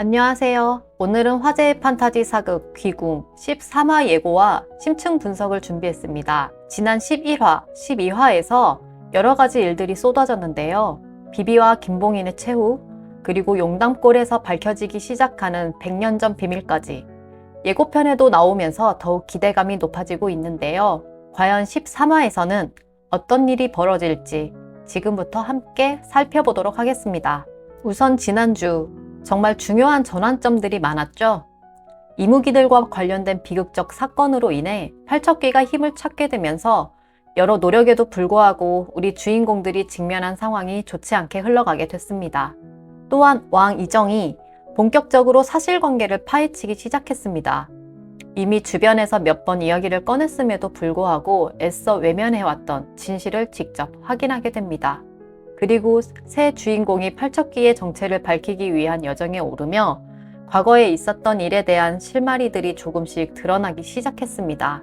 안녕하세요. 오늘은 화제의 판타지 사극 귀궁 13화 예고와 심층 분석을 준비했습니다. 지난 11화, 12화에서 여러 가지 일들이 쏟아졌는데요. 비비와 김봉인의 최후, 그리고 용담골에서 밝혀지기 시작하는 100년 전 비밀까지 예고편에도 나오면서 더욱 기대감이 높아지고 있는데요. 과연 13화에서는 어떤 일이 벌어질지 지금부터 함께 살펴보도록 하겠습니다. 우선 지난주 정말 중요한 전환점들이 많았죠. 이무기들과 관련된 비극적 사건으로 인해 팔척귀가 힘을 찾게 되면서 여러 노력에도 불구하고 우리 주인공들이 직면한 상황이 좋지 않게 흘러가게 됐습니다. 또한 왕 이정이 본격적으로 사실관계를 파헤치기 시작했습니다. 이미 주변에서 몇 번 이야기를 꺼냈음에도 불구하고 애써 외면해왔던 진실을 직접 확인하게 됩니다. 그리고 새 주인공이 팔척귀의 정체를 밝히기 위한 여정에 오르며 과거에 있었던 일에 대한 실마리들이 조금씩 드러나기 시작했습니다.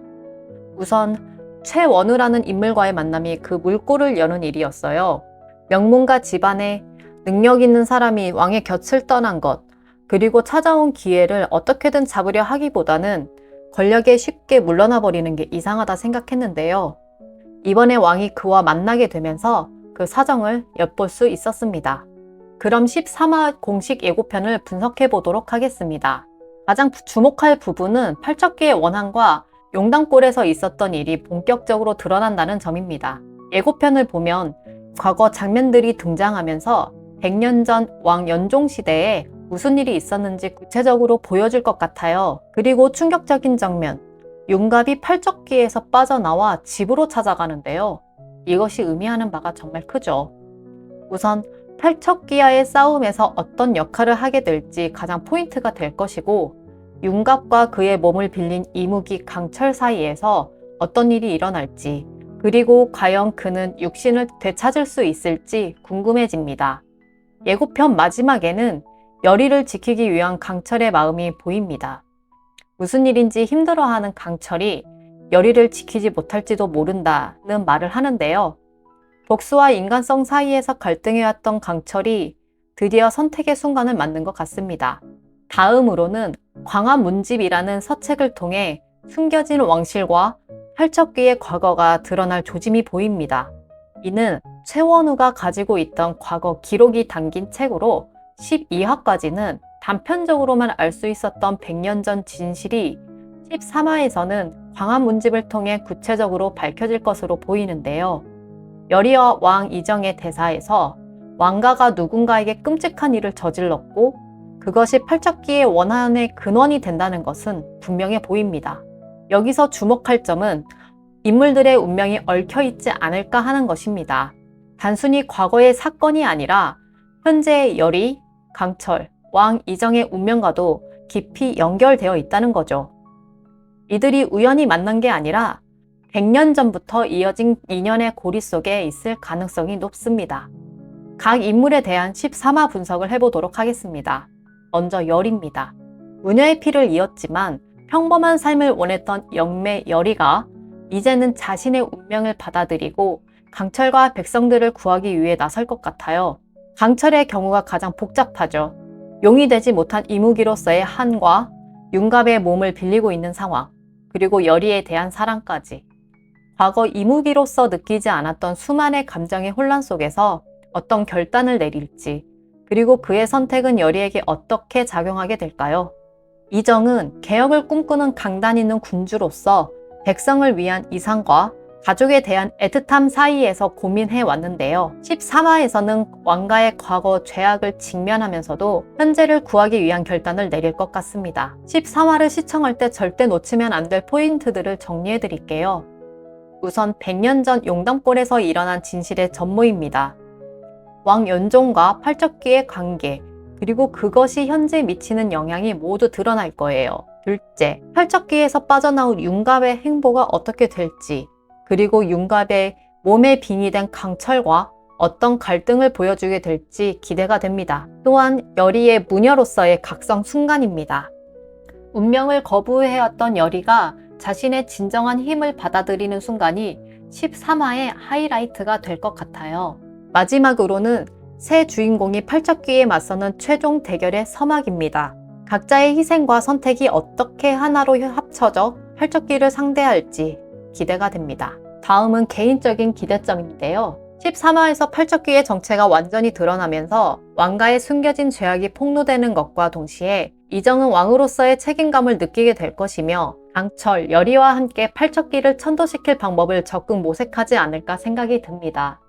우선 최원우라는 인물과의 만남이 그 물꼬를 여는 일이었어요. 명문가 집안에 능력 있는 사람이 왕의 곁을 떠난 것, 그리고 찾아온 기회를 어떻게든 잡으려 하기보다는 권력에 쉽게 물러나 버리는 게 이상하다 생각했는데요. 이번에 왕이 그와 만나게 되면서 그 사정을 엿볼 수 있었습니다. 그럼 13화 공식 예고편을 분석해 보도록 하겠습니다. 가장 주목할 부분은 팔척귀의 원한과 용담골에서 있었던 일이 본격적으로 드러난다는 점입니다. 예고편을 보면 과거 장면들이 등장하면서 100년 전 왕 연종 시대에 무슨 일이 있었는지 구체적으로 보여줄 것 같아요. 그리고 충격적인 장면, 윤갑이 팔척귀에서 빠져나와 집으로 찾아가는데요. 이것이 의미하는 바가 정말 크죠. 우선 팔척귀와의 싸움에서 어떤 역할을 하게 될지 가장 포인트가 될 것이고, 윤갑과 그의 몸을 빌린 이무기 강철 사이에서 어떤 일이 일어날지, 그리고 과연 그는 육신을 되찾을 수 있을지 궁금해집니다. 예고편 마지막에는 열의를 지키기 위한 강철의 마음이 보입니다. 무슨 일인지 힘들어하는 강철이 열의를 지키지 못할지도 모른다는 말을 하는데요. 복수와 인간성 사이에서 갈등해왔던 강철이 드디어 선택의 순간을 맞는 것 같습니다. 다음으로는 광화문집이라는 서책을 통해 숨겨진 왕실과 팔척귀의 과거가 드러날 조짐이 보입니다. 이는 최원우가 가지고 있던 과거 기록이 담긴 책으로 12화까지는 단편적으로만 알 수 있었던 100년 전 진실이 13화에서는 광화문집을 통해 구체적으로 밝혀질 것으로 보이는데요. 열의와 왕 이정의 대사에서 왕가가 누군가에게 끔찍한 일을 저질렀고 그것이 팔척귀의 원한의 근원이 된다는 것은 분명해 보입니다. 여기서 주목할 점은 인물들의 운명이 얽혀있지 않을까 하는 것입니다. 단순히 과거의 사건이 아니라 현재의 열의, 강철, 왕 이정의 운명과도 깊이 연결되어 있다는 거죠. 이들이 우연히 만난 게 아니라 100년 전부터 이어진 인연의 고리 속에 있을 가능성이 높습니다. 각 인물에 대한 13화 분석을 해보도록 하겠습니다. 먼저 열의입니다. 무녀의 피를 이었지만 평범한 삶을 원했던 영매 열의가 이제는 자신의 운명을 받아들이고 강철과 백성들을 구하기 위해 나설 것 같아요. 강철의 경우가 가장 복잡하죠. 용이 되지 못한 이무기로서의 한과 윤갑의 몸을 빌리고 있는 상황, 그리고 열의에 대한 사랑까지. 과거 이무기로서 느끼지 않았던 수많은 감정의 혼란 속에서 어떤 결단을 내릴지, 그리고 그의 선택은 열의에게 어떻게 작용하게 될까요? 이정은 개혁을 꿈꾸는 강단 있는 군주로서 백성을 위한 이상과 가족에 대한 애틋함 사이에서 고민해 왔는데요. 13화에서는 왕가의 과거 죄악을 직면하면서도 현재를 구하기 위한 결단을 내릴 것 같습니다. 13화를 시청할 때 절대 놓치면 안 될 포인트들을 정리해 드릴게요. 우선 100년 전 용담골에서 일어난 진실의 전모입니다. 왕 연종과 팔척귀의 관계, 그리고 그것이 현재 미치는 영향이 모두 드러날 거예요. 둘째, 팔척귀에서 빠져나온 윤갑의 행보가 어떻게 될지, 그리고 윤갑의 몸에 빙의된 강철과 어떤 갈등을 보여주게 될지 기대가 됩니다. 또한 열의의 무녀로서의 각성 순간입니다. 운명을 거부해왔던 열의가 자신의 진정한 힘을 받아들이는 순간이 13화의 하이라이트가 될 것 같아요. 마지막으로는 새 주인공이 팔척귀에 맞서는 최종 대결의 서막입니다. 각자의 희생과 선택이 어떻게 하나로 합쳐져 팔척귀를 상대할지 기대가 됩니다. 다음은 개인적인 기대점인데요. 13화에서 팔척귀의 정체가 완전히 드러나면서 왕가에 숨겨진 죄악이 폭로되는 것과 동시에 이정은 왕으로서의 책임감을 느끼게 될 것이며 강철, 열의와 함께 팔척귀를 천도시킬 방법을 적극 모색하지 않을까 생각이 듭니다.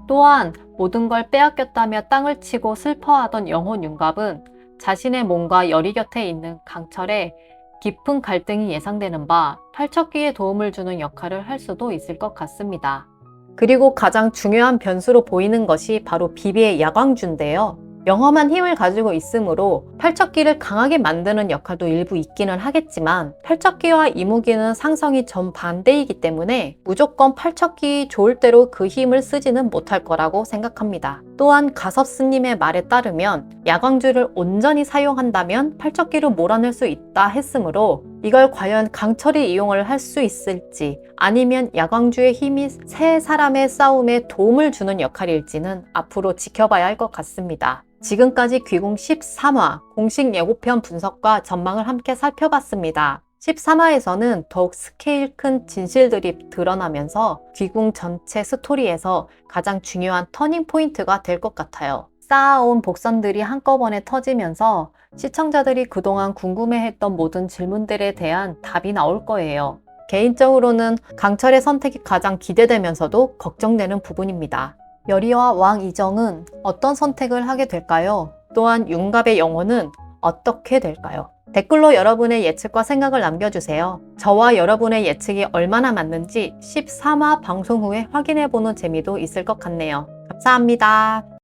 또한 모든 걸 빼앗겼다며 땅을 치고 슬퍼하던 영혼 윤갑은 자신의 몸과 열의 곁에 있는 강철에 깊은 갈등이 예상되는 바 팔척귀에 도움을 주는 역할을 할 수도 있을 것 같습니다. 그리고 가장 중요한 변수로 보이는 것이 바로 비비의 야광주인데요. 영험한 힘을 가지고 있으므로 팔척귀를 강하게 만드는 역할도 일부 있기는 하겠지만 팔척귀와 이무기는 상성이 정반대이기 때문에 무조건 팔척귀 좋을 대로 그 힘을 쓰지는 못할 거라고 생각합니다. 또한 가섭스님의 말에 따르면 야광주를 온전히 사용한다면 팔척귀를 몰아낼 수 있다 했으므로 이걸 과연 강철이 이용을 할 수 있을지 아니면 야광주의 힘이 세 사람의 싸움에 도움을 주는 역할일지는 앞으로 지켜봐야 할 것 같습니다. 지금까지 귀궁 13화 공식 예고편 분석과 전망을 함께 살펴봤습니다. 13화에서는 더욱 스케일 큰 진실들이 드러나면서 귀궁 전체 스토리에서 가장 중요한 터닝 포인트가 될 것 같아요. 쌓아온 복선들이 한꺼번에 터지면서 시청자들이 그동안 궁금해했던 모든 질문들에 대한 답이 나올 거예요. 개인적으로는 강철의 선택이 가장 기대되면서도 걱정되는 부분입니다. 열의와 왕 이정은 어떤 선택을 하게 될까요? 또한 윤갑의 영혼은 어떻게 될까요? 댓글로 여러분의 예측과 생각을 남겨주세요. 저와 여러분의 예측이 얼마나 맞는지 13화 방송 후에 확인해보는 재미도 있을 것 같네요. 감사합니다.